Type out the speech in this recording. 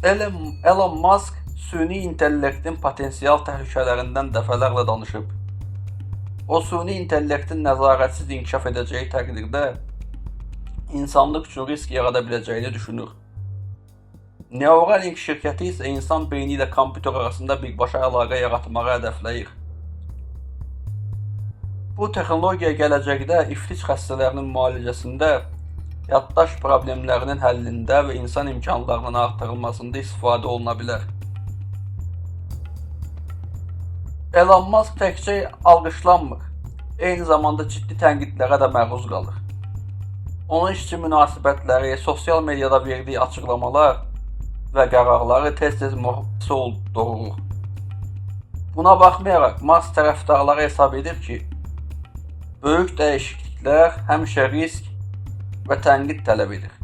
Elon Musk süni intellektin potensial təhlükələrindən dəfələrlə danışıb. O, süni intellektin nəzarətsiz inkişaf edəcəyi təqdirdə insanlıq üçün risk yarada biləcəyini düşünür. Neuralink şirkəti isə insan beyni ilə kompüter arasında birbaşa əlaqə yaratmağı hədəfləyir. Bu texnologiya gələcəkdə iflic xəstələrinin müalicəsində, yaddaş problemlərinin həllində və insan imkanlarının artırılmasında istifadə oluna bilər. Elon Musk təkcə alqışlanmır, eyni zamanda ciddi tənqidlərə də məruz qalır. Onun işçi münasibətləri, sosial mediada verdiyi açıqlamalar və qərarları tez-tez mühafizə doğurur. Buna baxmayaraq, Musk tərəfdarları hesab edir ki, böyük dəyişikliklər həmişə risk və tənqid tələb edir.